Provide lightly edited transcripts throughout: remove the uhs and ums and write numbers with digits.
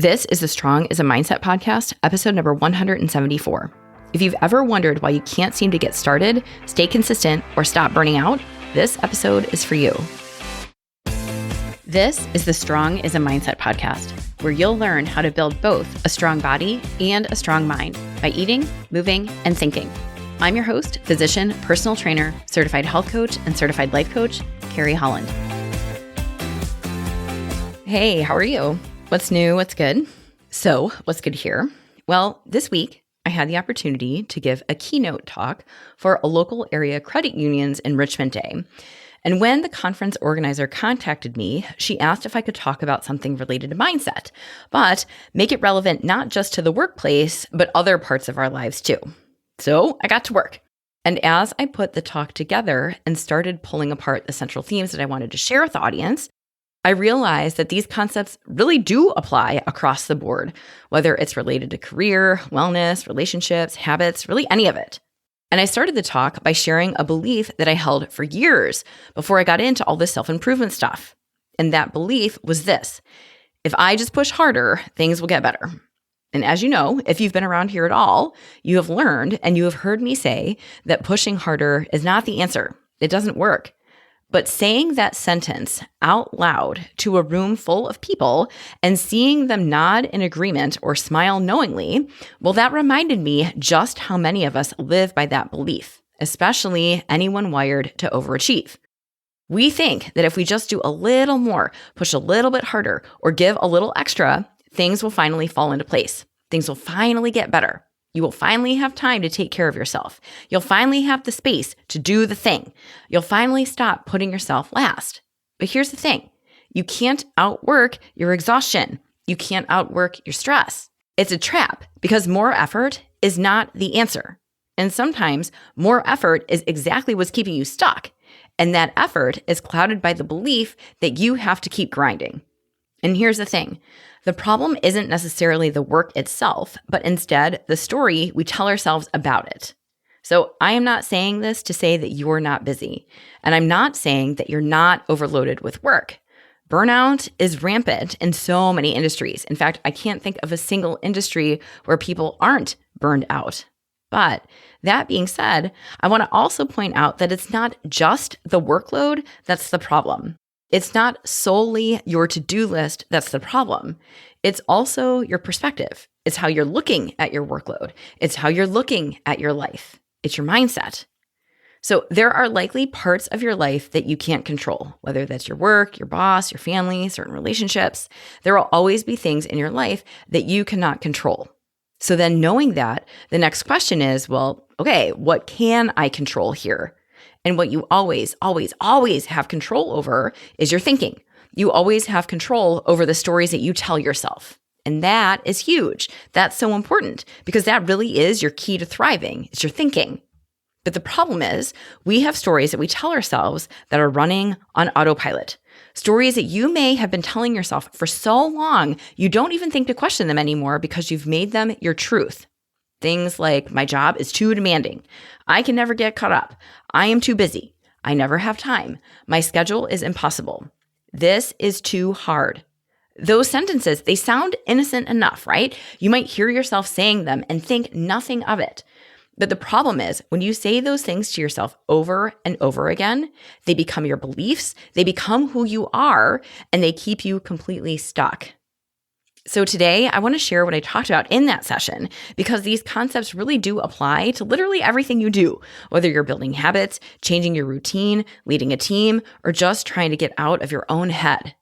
This is the Strong is a Mindset podcast, episode number 174. If you've ever wondered why you can't seem to get started, stay consistent, or stop burning out, this episode is for you. This is the Strong is a Mindset podcast, where you'll learn how to build both a strong body and a strong mind by eating, moving, and thinking. I'm your host, physician, personal trainer, certified health coach, and certified life coach, Carrie Holland. Hey, how are you? What's new? What's good? So, what's good here? Well, this week, I had the opportunity to give a keynote talk for a local area credit union's Enrichment Day. And when the conference organizer contacted me, she asked if I could talk about something related to mindset, but make it relevant not just to the workplace, but other parts of our lives too. So I got to work. And as I put the talk together and started pulling apart the central themes that I wanted to share with the audience, I realized that these concepts really do apply across the board, whether it's related to career, wellness, relationships, habits, really any of it. And I started the talk by sharing a belief that I held for years before I got into all this self-improvement stuff. And that belief was this: if I just push harder, things will get better. And as you know, if you've been around here at all, you have learned and you have heard me say that pushing harder is not the answer. It doesn't work. But saying that sentence out loud to a room full of people and seeing them nod in agreement or smile knowingly, well, that reminded me just how many of us live by that belief, especially anyone wired to overachieve. We think that if we just do a little more, push a little bit harder, or give a little extra, things will finally fall into place. Things will finally get better. You will finally have time to take care of yourself. You'll finally have the space to do the thing. You'll finally stop putting yourself last. But here's the thing. You can't outwork your exhaustion. You can't outwork your stress. It's a trap because more effort is not the answer. And sometimes more effort is exactly what's keeping you stuck. And that effort is clouded by the belief that you have to keep grinding. And here's the thing. The problem isn't necessarily the work itself, but instead the story we tell ourselves about it. So I am not saying this to say that you're not busy, and I'm not saying that you're not overloaded with work. Burnout is rampant in so many industries. In fact, I can't think of a single industry where people aren't burned out. But that being said, I want to also point out that it's not just the workload that's the problem. It's not solely your to-do list that's the problem. It's also your perspective. It's how you're looking at your workload. It's how you're looking at your life. It's your mindset. So there are likely parts of your life that you can't control, whether that's your work, your boss, your family, certain relationships. There will always be things in your life that you cannot control. So then knowing that, the next question is, well, okay, what can I control here? And what you always, always, always have control over is your thinking. You always have control over the stories that you tell yourself. And that is huge. That's so important because that really is your key to thriving. It's your thinking. But the problem is we have stories that we tell ourselves that are running on autopilot. Stories that you may have been telling yourself for so long, you don't even think to question them anymore because you've made them your truth. Things like, my job is too demanding. I can never get caught up. I am too busy. I never have time. My schedule is impossible. This is too hard. Those sentences, they sound innocent enough, right? You might hear yourself saying them and think nothing of it. But the problem is when you say those things to yourself over and over again, they become your beliefs, they become who you are, and they keep you completely stuck. So today, I want to share what I talked about in that session because these concepts really do apply to literally everything you do, whether you're building habits, changing your routine, leading a team, or just trying to get out of your own head.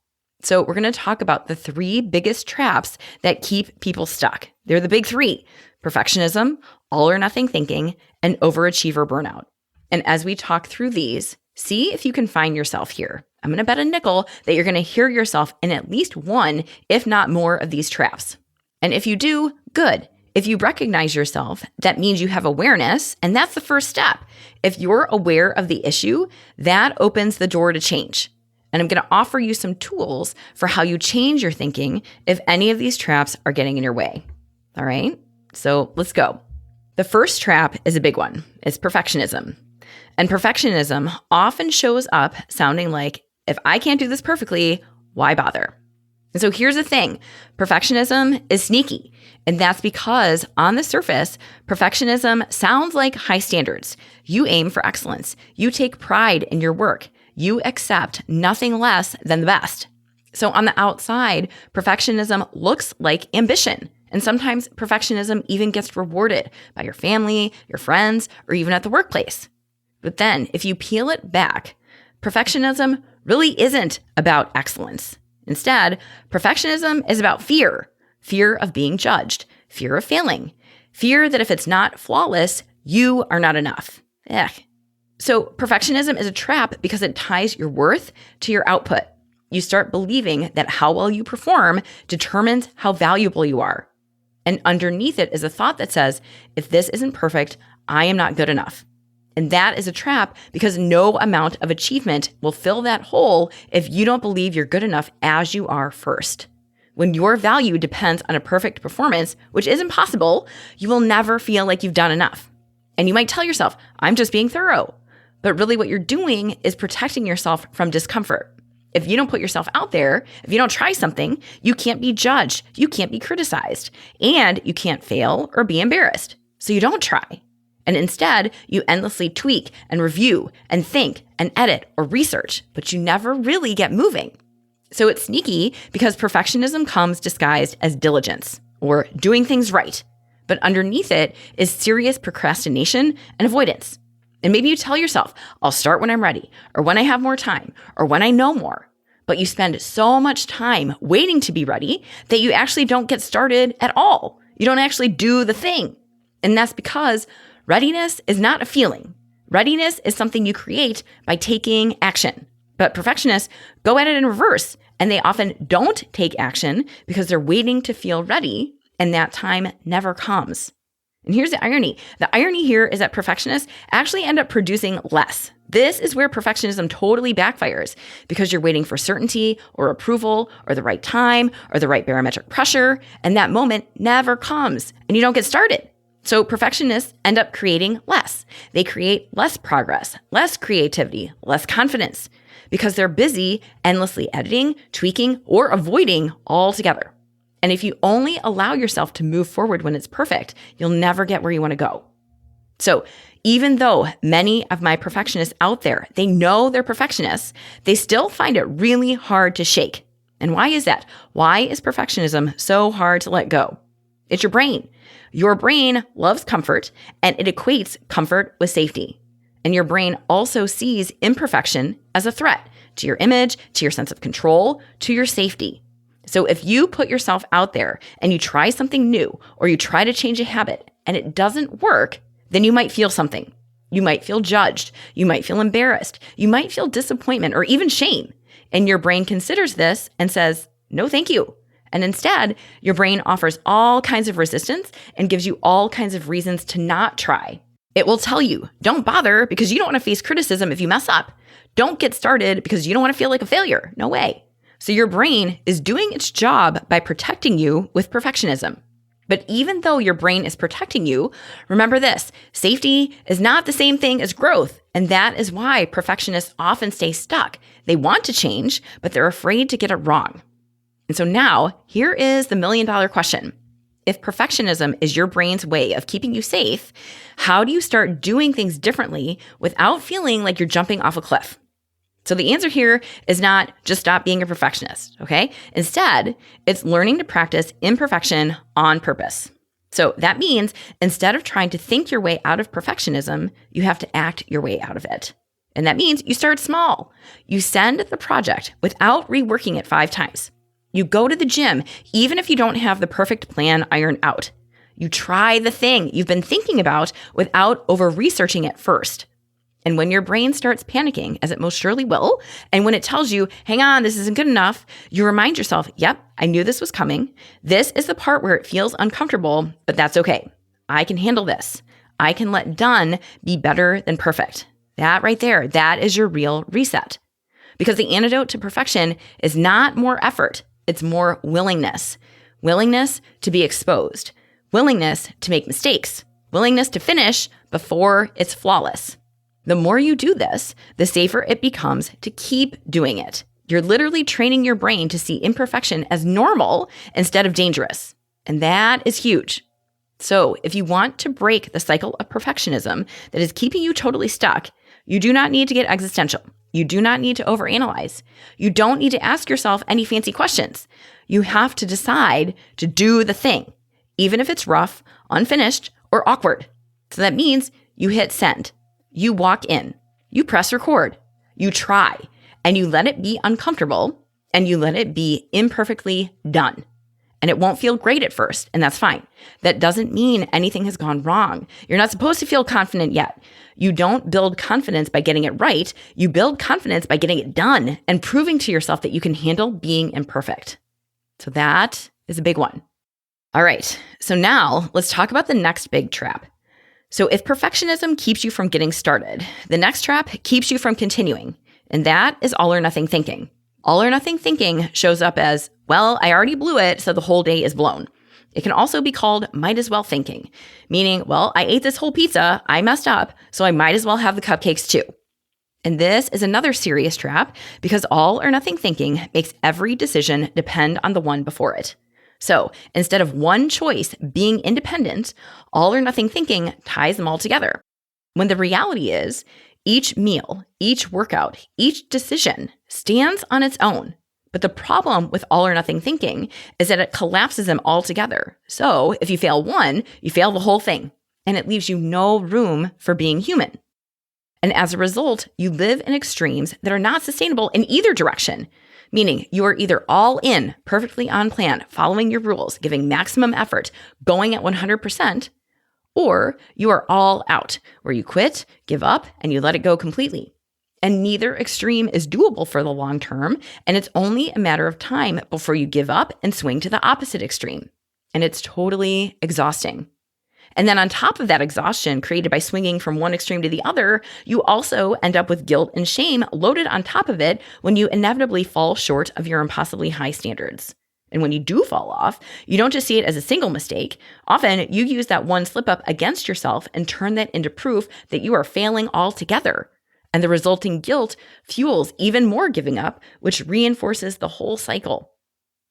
So we're going to talk about the 3 biggest traps that keep people stuck. They're the big 3: perfectionism, all or nothing thinking, and overachiever burnout. And as we talk through these, see if you can find yourself here. I'm going to bet a nickel that you're going to hear yourself in at least one, if not more, of these traps. And if you do, good. If you recognize yourself, that means you have awareness, and that's the first step. If you're aware of the issue, that opens the door to change. And I'm going to offer you some tools for how you change your thinking if any of these traps are getting in your way. All right? So let's go. The first trap is a big one. It's perfectionism. And perfectionism often shows up sounding like, if I can't do this perfectly, why bother? And so here's the thing. Perfectionism is sneaky. And that's because on the surface, perfectionism sounds like high standards. You aim for excellence. You take pride in your work. You accept nothing less than the best. So on the outside, perfectionism looks like ambition. And sometimes perfectionism even gets rewarded by your family, your friends, or even at the workplace. But then if you peel it back, perfectionism really isn't about excellence. Instead, perfectionism is about fear. Fear of being judged, fear of failing, fear that if it's not flawless, you are not enough. So perfectionism is a trap because it ties your worth to your output. You start believing that how well you perform determines how valuable you are. And underneath it is a thought that says, if this isn't perfect, I am not good enough. And that is a trap because no amount of achievement will fill that hole if you don't believe you're good enough as you are first. When your value depends on a perfect performance, which is impossible, you will never feel like you've done enough. And you might tell yourself, I'm just being thorough. But really what you're doing is protecting yourself from discomfort. If you don't put yourself out there, if you don't try something, you can't be judged, you can't be criticized, and you can't fail or be embarrassed. So you don't try. And instead, you endlessly tweak and review and think and edit or research, but you never really get moving. So it's sneaky because perfectionism comes disguised as diligence or doing things right. But underneath it is serious procrastination and avoidance. And maybe you tell yourself, I'll start when I'm ready, or when I have more time, or when I know more. But you spend so much time waiting to be ready that you actually don't get started at all. You don't actually do the thing. And that's because readiness is not a feeling. Readiness is something you create by taking action. But perfectionists go at it in reverse, and they often don't take action because they're waiting to feel ready, and that time never comes. And here's the irony. The irony here is that perfectionists actually end up producing less. This is where perfectionism totally backfires because you're waiting for certainty or approval or the right time or the right barometric pressure, and that moment never comes, and you don't get started. So perfectionists end up creating less. They create less progress, less creativity, less confidence, because they're busy endlessly editing, tweaking, or avoiding altogether. And if you only allow yourself to move forward when it's perfect, you'll never get where you want to go. So even though many of my perfectionists out there, they know they're perfectionists, they still find it really hard to shake. And why is that? Why is perfectionism so hard to let go? It's your brain. Your brain loves comfort, and it equates comfort with safety. And your brain also sees imperfection as a threat to your image, to your sense of control, to your safety. So if you put yourself out there and you try something new or you try to change a habit and it doesn't work, then you might feel something. You might feel judged. You might feel embarrassed. You might feel disappointment or even shame. And your brain considers this and says, no, thank you. And instead, your brain offers all kinds of resistance and gives you all kinds of reasons to not try. It will tell you, don't bother because you don't want to face criticism if you mess up. Don't get started because you don't want to feel like a failure. No way. So your brain is doing its job by protecting you with perfectionism. But even though your brain is protecting you, remember this, safety is not the same thing as growth. And that is why perfectionists often stay stuck. They want to change, but they're afraid to get it wrong. And so now, here is the million-dollar question. If perfectionism is your brain's way of keeping you safe, how do you start doing things differently without feeling like you're jumping off a cliff? So the answer here is not just stop being a perfectionist, okay? Instead, it's learning to practice imperfection on purpose. So that means instead of trying to think your way out of perfectionism, you have to act your way out of it. And that means you start small. You send the project without reworking it 5 times. You go to the gym, even if you don't have the perfect plan ironed out. You try the thing you've been thinking about without over-researching it first. And when your brain starts panicking, as it most surely will, and when it tells you, hang on, this isn't good enough, you remind yourself, yep, I knew this was coming. This is the part where it feels uncomfortable, but that's okay. I can handle this. I can let done be better than perfect. That right there, that is your real reset. Because the antidote to perfection is not more effort. It's more willingness. Willingness to be exposed. Willingness to make mistakes. Willingness to finish before it's flawless. The more you do this, the safer it becomes to keep doing it. You're literally training your brain to see imperfection as normal instead of dangerous. And that is huge. So if you want to break the cycle of perfectionism that is keeping you totally stuck, you do not need to get existential. You do not need to overanalyze. You don't need to ask yourself any fancy questions. You have to decide to do the thing, even if it's rough, unfinished, or awkward. So that means you hit send. You walk in. You press record. You try. And you let it be uncomfortable, and you let it be imperfectly done. And it won't feel great at first, and that's fine. That doesn't mean anything has gone wrong. You're not supposed to feel confident yet. You don't build confidence by getting it right. You build confidence by getting it done and proving to yourself that you can handle being imperfect. So that is a big one. All right, so now let's talk about the next big trap. So if perfectionism keeps you from getting started, the next trap keeps you from continuing, and that is all or nothing thinking. All or nothing thinking shows up as, well, I already blew it, so the whole day is blown. It can also be called might as well thinking, meaning, well, I ate this whole pizza, I messed up, so I might as well have the cupcakes too. And this is another serious trap because all or nothing thinking makes every decision depend on the one before it. So instead of one choice being independent, all or nothing thinking ties them all together. When the reality is, each meal, each workout, each decision stands on its own. But the problem with all or nothing thinking is that it collapses them all together. So if you fail one, you fail the whole thing, and it leaves you no room for being human. And as a result, you live in extremes that are not sustainable in either direction, meaning you are either all in, perfectly on plan, following your rules, giving maximum effort, going at 100%, or you are all out, where you quit, give up, and you let it go completely. And neither extreme is doable for the long term, and it's only a matter of time before you give up and swing to the opposite extreme. And it's totally exhausting. And then on top of that exhaustion created by swinging from one extreme to the other, you also end up with guilt and shame loaded on top of it when you inevitably fall short of your impossibly high standards. And when you do fall off, you don't just see it as a single mistake. Often you use that one slip up against yourself and turn that into proof that you are failing altogether. And the resulting guilt fuels even more giving up, which reinforces the whole cycle.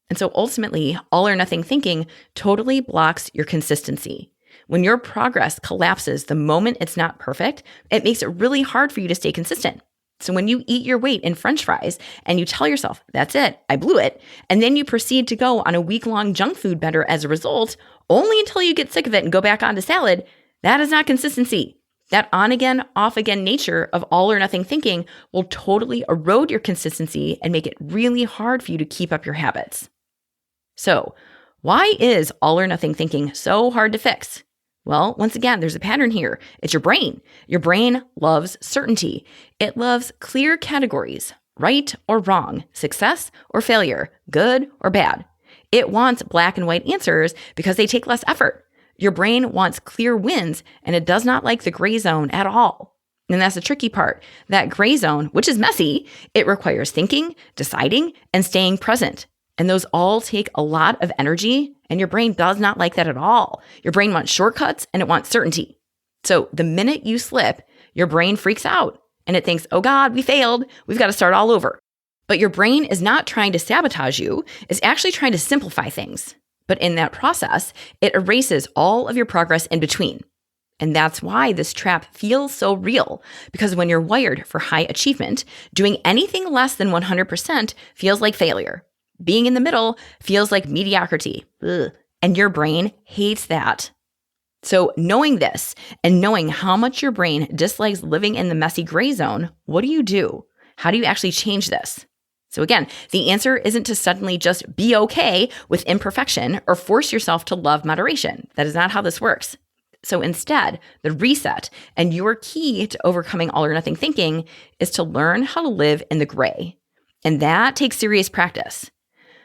And so ultimately, all or nothing thinking totally blocks your consistency. When your progress collapses the moment it's not perfect, it makes it really hard for you to stay consistent. So when you eat your weight in French fries and you tell yourself, that's it, I blew it, and then you proceed to go on a week-long junk food bender as a result, only until you get sick of it and go back onto salad, that is not consistency. That on-again, off-again nature of all or nothing thinking will totally erode your consistency and make it really hard for you to keep up your habits. So why is all or nothing thinking so hard to fix? Well, once again, there's a pattern here. It's your brain. Your brain loves certainty. It loves clear categories, right or wrong, success or failure, good or bad. It wants black and white answers because they take less effort. Your brain wants clear wins, and it does not like the gray zone at all. And that's the tricky part. That gray zone, which is messy, it requires thinking, deciding, and staying present. And those all take a lot of energy, and your brain does not like that at all. Your brain wants shortcuts, and it wants certainty. So the minute you slip, your brain freaks out, and it thinks, oh God, we failed. We've got to start all over. But your brain is not trying to sabotage you. It's actually trying to simplify things. But in that process, it erases all of your progress in between. And that's why this trap feels so real, because when you're wired for high achievement, doing anything less than 100% feels like failure. Being in the middle feels like mediocrity. Ugh. And your brain hates that. So knowing this and knowing how much your brain dislikes living in the messy gray zone, what do? How do you actually change this? So again, the answer isn't to suddenly just be okay with imperfection or force yourself to love moderation. That is not how this works. So instead, the reset and your key to overcoming all or nothing thinking is to learn how to live in the gray. And that takes serious practice.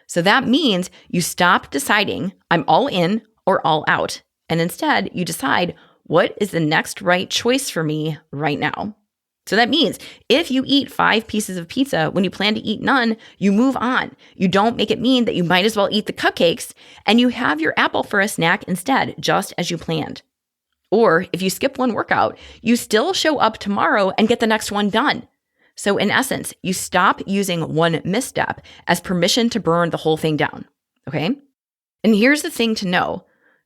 So that means you stop deciding I'm all in or all out. And instead, you decide what is the next right choice for me right now. So that means if you eat 5 pieces of pizza when you plan to eat none, you move on. You don't make it mean that you might as well eat the cupcakes, and you have your apple for a snack instead, just as you planned. Or if you skip one workout, you still show up tomorrow and get the next one done. So in essence, you stop using one misstep as permission to burn the whole thing down, okay? And here's the thing to know.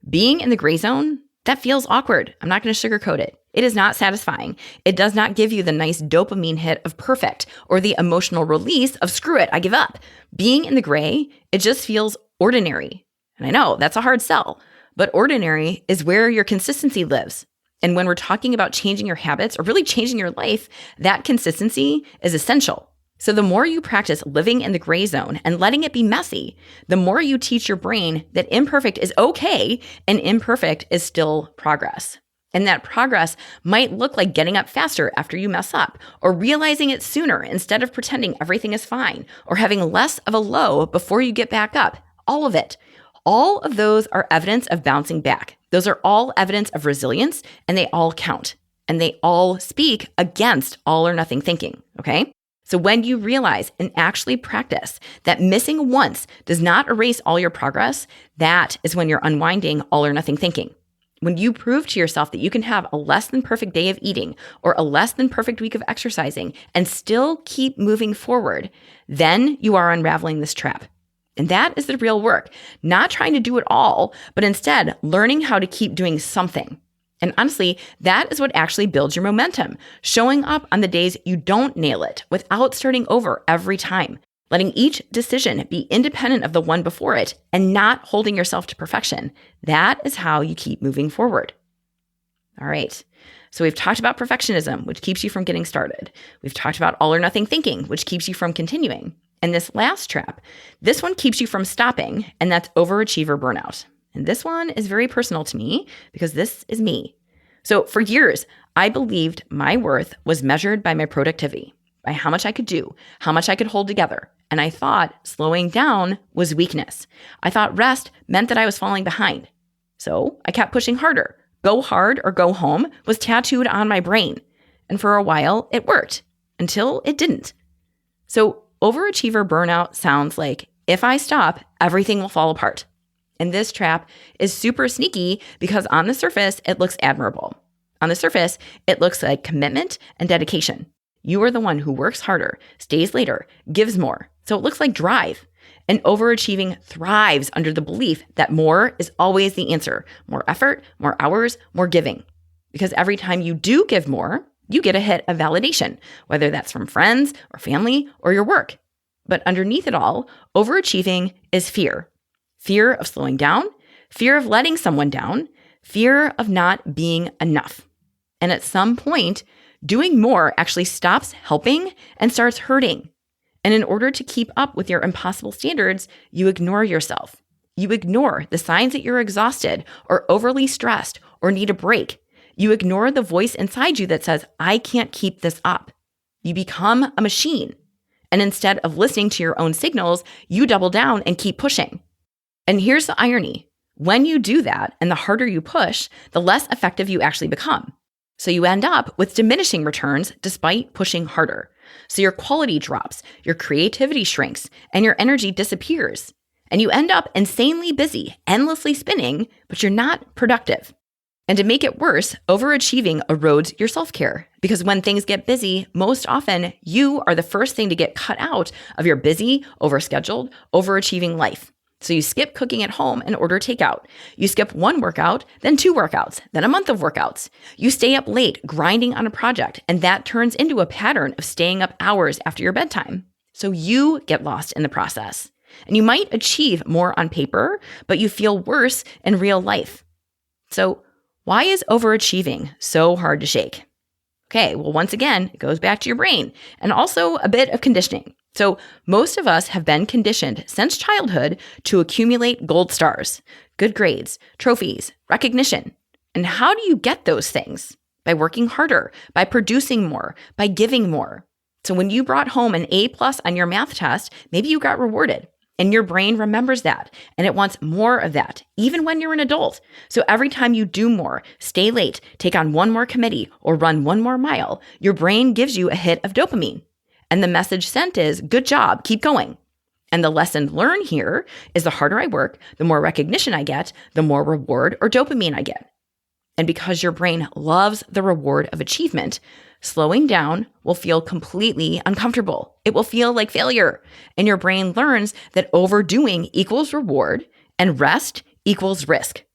Being in the gray zone, that feels awkward. I'm not going to sugarcoat it. It is not satisfying. It does not give you the nice dopamine hit of perfect or the emotional release of screw it, I give up. Being in the gray, it just feels ordinary. And I know that's a hard sell, but ordinary is where your consistency lives. And when we're talking about changing your habits or really changing your life, that consistency is essential. So the more you practice living in the gray zone and letting it be messy, the more you teach your brain that imperfect is okay and imperfect is still progress. And that progress might look like getting up faster after you mess up, or realizing it sooner instead of pretending everything is fine, or having less of a low before you get back up. All of it. All of those are evidence of bouncing back. Those are all evidence of resilience, and they all count. And they all speak against all or nothing thinking, okay? So when you realize and actually practice that missing once does not erase all your progress, that is when you're unwinding all or nothing thinking. When you prove to yourself that you can have a less than perfect day of eating or a less than perfect week of exercising and still keep moving forward, then you are unraveling this trap. And that is the real work, not trying to do it all, but instead learning how to keep doing something. And honestly, that is what actually builds your momentum, showing up on the days you don't nail it without starting over every time, letting each decision be independent of the one before it and not holding yourself to perfection. That is how you keep moving forward. All right. So we've talked about perfectionism, which keeps you from getting started. We've talked about all or nothing thinking, which keeps you from continuing. And this last trap, this one keeps you from stopping, and that's overachiever burnout. And this one is very personal to me because this is me. So for years, I believed my worth was measured by my productivity, by how much I could do, how much I could hold together. And I thought slowing down was weakness. I thought rest meant that I was falling behind. So I kept pushing harder. Go hard or go home was tattooed on my brain. And for a while, it worked until it didn't. So overachiever burnout sounds like if I stop, everything will fall apart. And this trap is super sneaky because on the surface, it looks admirable. On the surface, it looks like commitment and dedication. You are the one who works harder, stays later, gives more. So it looks like drive. And overachieving thrives under the belief that more is always the answer. More effort, more hours, more giving. Because every time you do give more, you get a hit of validation, whether that's from friends or family or your work. But underneath it all, overachieving is fear. Fear of slowing down, fear of letting someone down, fear of not being enough. And at some point, doing more actually stops helping and starts hurting. And in order to keep up with your impossible standards, you ignore yourself. You ignore the signs that you're exhausted or overly stressed or need a break. You ignore the voice inside you that says, I can't keep this up. You become a machine. And instead of listening to your own signals, you double down and keep pushing. And here's the irony. When you do that, and the harder you push, the less effective you actually become. So you end up with diminishing returns despite pushing harder. So your quality drops, your creativity shrinks, and your energy disappears. And you end up insanely busy, endlessly spinning, but you're not productive. And to make it worse, overachieving erodes your self-care. Because when things get busy, most often you are the first thing to get cut out of your busy, overscheduled, overachieving life. So you skip cooking at home and order takeout. You skip one workout, then 2 workouts, then a month of workouts. You stay up late grinding on a project, and that turns into a pattern of staying up hours after your bedtime. So you get lost in the process. And you might achieve more on paper, but you feel worse in real life. So why is overachieving so hard to shake? Okay, well, once again, it goes back to your brain and also a bit of conditioning. So most of us have been conditioned since childhood to accumulate gold stars, good grades, trophies, recognition. And how do you get those things? By working harder, by producing more, by giving more. So when you brought home an A+ on your math test, maybe you got rewarded. And your brain remembers that, and it wants more of that, even when you're an adult. So every time you do more, stay late, take on one more committee, or run one more mile, your brain gives you a hit of dopamine. And the message sent is, good job, keep going. And the lesson learned here is the harder I work, the more recognition I get, the more reward or dopamine I get. And because your brain loves the reward of achievement, slowing down will feel completely uncomfortable. It will feel like failure. And your brain learns that overdoing equals reward and rest equals risk.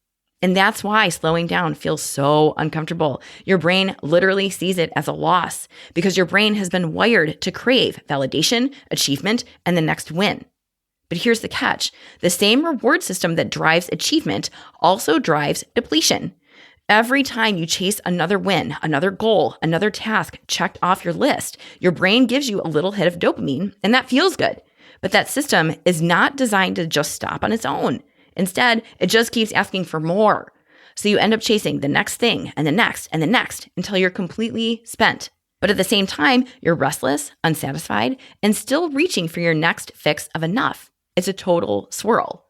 And that's why slowing down feels so uncomfortable. Your brain literally sees it as a loss because your brain has been wired to crave validation, achievement, and the next win. But here's the catch. The same reward system that drives achievement also drives depletion. Every time you chase another win, another goal, another task checked off your list, your brain gives you a little hit of dopamine, and that feels good. But that system is not designed to just stop on its own. Instead, it just keeps asking for more. So you end up chasing the next thing and the next and the next until you're completely spent. But at the same time, you're restless, unsatisfied, and still reaching for your next fix of enough. It's a total swirl.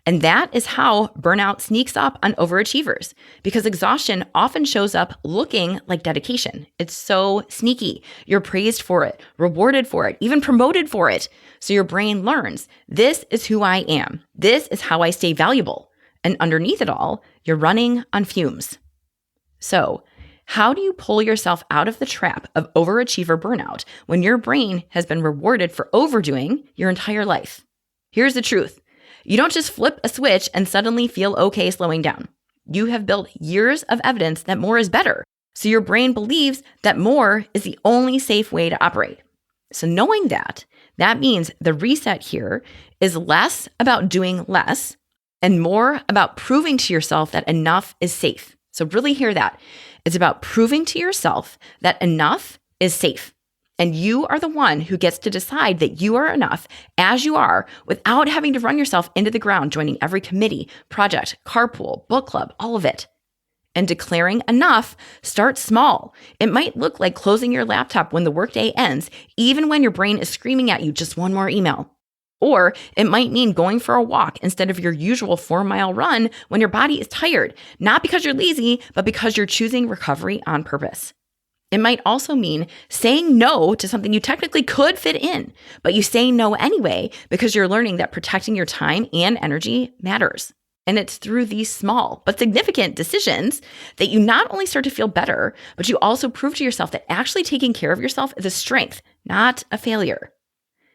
And that is how burnout sneaks up on overachievers, because exhaustion often shows up looking like dedication. It's so sneaky. You're praised for it, rewarded for it, even promoted for it. So your brain learns, this is who I am. This is how I stay valuable. And underneath it all, you're running on fumes. So how do you pull yourself out of the trap of overachiever burnout when your brain has been rewarded for overdoing your entire life? Here's the truth. You don't just flip a switch and suddenly feel okay slowing down. You have built years of evidence that more is better. So your brain believes that more is the only safe way to operate. So knowing that means the reset here is less about doing less and more about proving to yourself that enough is safe. So really hear that. It's about proving to yourself that enough is safe. And you are the one who gets to decide that you are enough as you are without having to run yourself into the ground, joining every committee, project, carpool, book club, all of it. And declaring enough starts small. It might look like closing your laptop when the workday ends, even when your brain is screaming at you just one more email. Or it might mean going for a walk instead of your usual 4-mile run when your body is tired, not because you're lazy, but because you're choosing recovery on purpose. It might also mean saying no to something you technically could fit in, but you say no anyway because you're learning that protecting your time and energy matters. And it's through these small but significant decisions that you not only start to feel better, but you also prove to yourself that actually taking care of yourself is a strength, not a failure.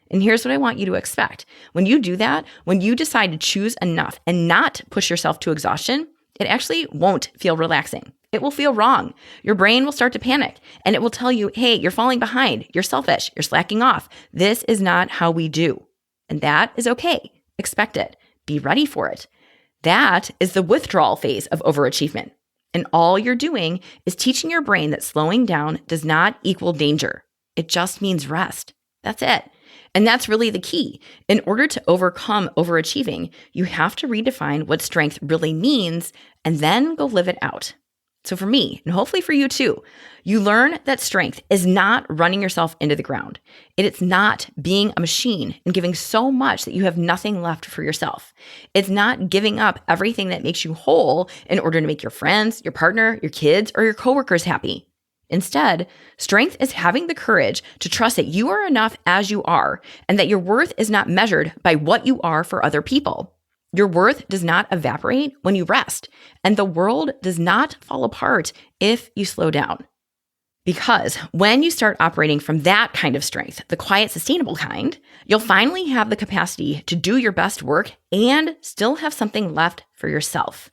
And here's what I want you to expect. When you do that, when you decide to choose enough and not push yourself to exhaustion, it actually won't feel relaxing. It will feel wrong. Your brain will start to panic and it will tell you, hey, you're falling behind. You're selfish. You're slacking off. This is not how we do. And that is okay. Expect it. Be ready for it. That is the withdrawal phase of overachievement. And all you're doing is teaching your brain that slowing down does not equal danger. It just means rest. That's it. And that's really the key. In order to overcome overachieving, you have to redefine what strength really means and then go live it out. So for me, and hopefully for you too, you learn that strength is not running yourself into the ground. It's not being a machine and giving so much that you have nothing left for yourself. It's not giving up everything that makes you whole in order to make your friends, your partner, your kids, or your coworkers happy. Instead, strength is having the courage to trust that you are enough as you are and that your worth is not measured by what you are for other people. Your worth does not evaporate when you rest, and the world does not fall apart if you slow down. Because when you start operating from that kind of strength, the quiet, sustainable kind, you'll finally have the capacity to do your best work and still have something left for yourself.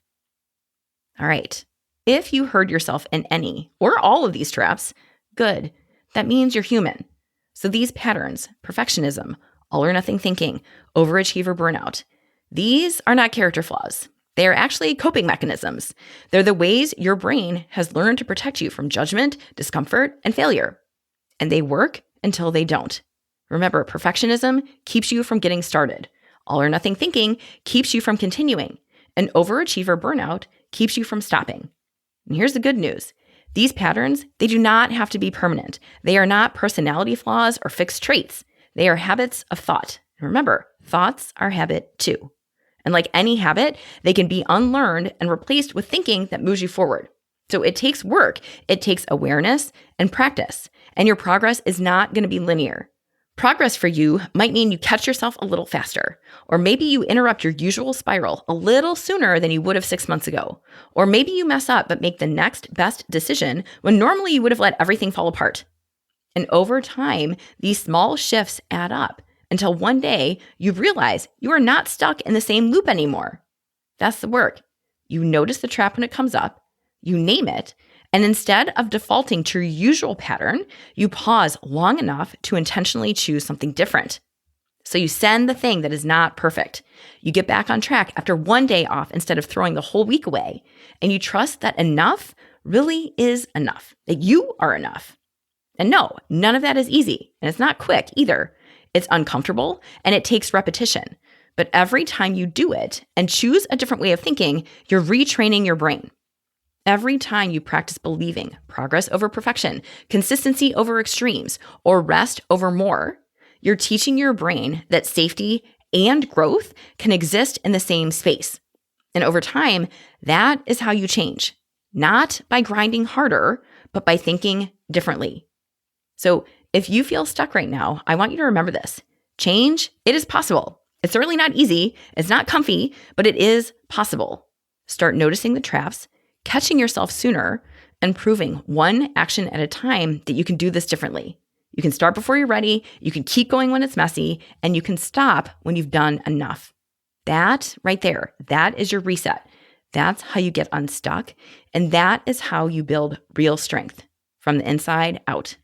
All right. If you heard yourself in any or all of these traps, good. That means you're human. So these patterns, perfectionism, all or nothing thinking, overachiever burnout, these are not character flaws. They are actually coping mechanisms. They're the ways your brain has learned to protect you from judgment, discomfort, and failure. And they work until they don't. Remember, perfectionism keeps you from getting started. All or nothing thinking keeps you from continuing. And overachiever burnout keeps you from stopping. And here's the good news. These patterns, they do not have to be permanent. They are not personality flaws or fixed traits. They are habits of thought. And remember, thoughts are habit too. And like any habit, they can be unlearned and replaced with thinking that moves you forward. So it takes work, it takes awareness and practice, and your progress is not going to be linear. Progress for you might mean you catch yourself a little faster, or maybe you interrupt your usual spiral a little sooner than you would have 6 months ago, or maybe you mess up but make the next best decision when normally you would have let everything fall apart. And over time, these small shifts add up until one day you realize you are not stuck in the same loop anymore. That's the work. You notice the trap when it comes up, you name it, and instead of defaulting to your usual pattern, you pause long enough to intentionally choose something different. So you send the thing that is not perfect. You get back on track after one day off instead of throwing the whole week away. And you trust that enough really is enough, that you are enough. And no, none of that is easy. And it's not quick either. It's uncomfortable and it takes repetition. But every time you do it and choose a different way of thinking, you're retraining your brain. Every time you practice believing progress over perfection, consistency over extremes, or rest over more, you're teaching your brain that safety and growth can exist in the same space. And over time, that is how you change, not by grinding harder, but by thinking differently. So if you feel stuck right now, I want you to remember this. Change, it is possible. It's certainly not easy. It's not comfy, but it is possible. Start noticing the traps, catching yourself sooner, and proving one action at a time that you can do this differently. You can start before you're ready, you can keep going when it's messy, and you can stop when you've done enough. That right there, that is your reset. That's how you get unstuck, and that is how you build real strength from the inside out.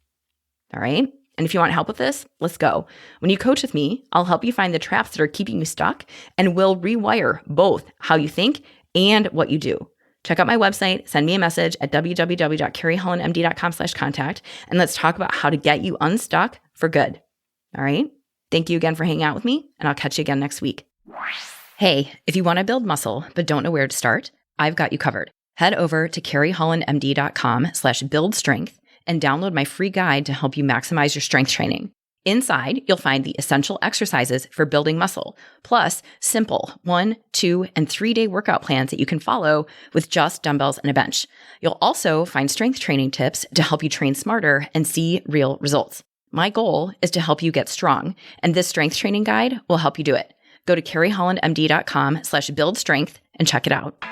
All right? And if you want help with this, let's go. When you coach with me, I'll help you find the traps that are keeping you stuck, and we'll rewire both how you think and what you do. Check out my website, send me a message at www.carriehollandmd.com/contact, and let's talk about how to get you unstuck for good. All right? Thank you again for hanging out with me, and I'll catch you again next week. Hey, if you want to build muscle but don't know where to start, I've got you covered. Head over to carriehollandmd.com/buildstrength and download my free guide to help you maximize your strength training. Inside, you'll find the essential exercises for building muscle, plus simple 1, 2, and 3-day workout plans that you can follow with just dumbbells and a bench. You'll also find strength training tips to help you train smarter and see real results. My goal is to help you get strong, and this strength training guide will help you do it. Go to carriehollandmd.com/buildstrength and check it out.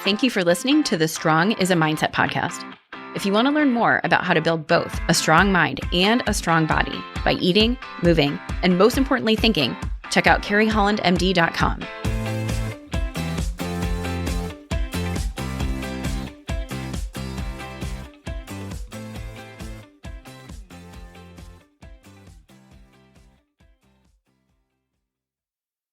Thank you for listening to the Strong is a Mindset podcast. If you want to learn more about how to build both a strong mind and a strong body by eating, moving, and most importantly, thinking, check out carriehollandmd.com.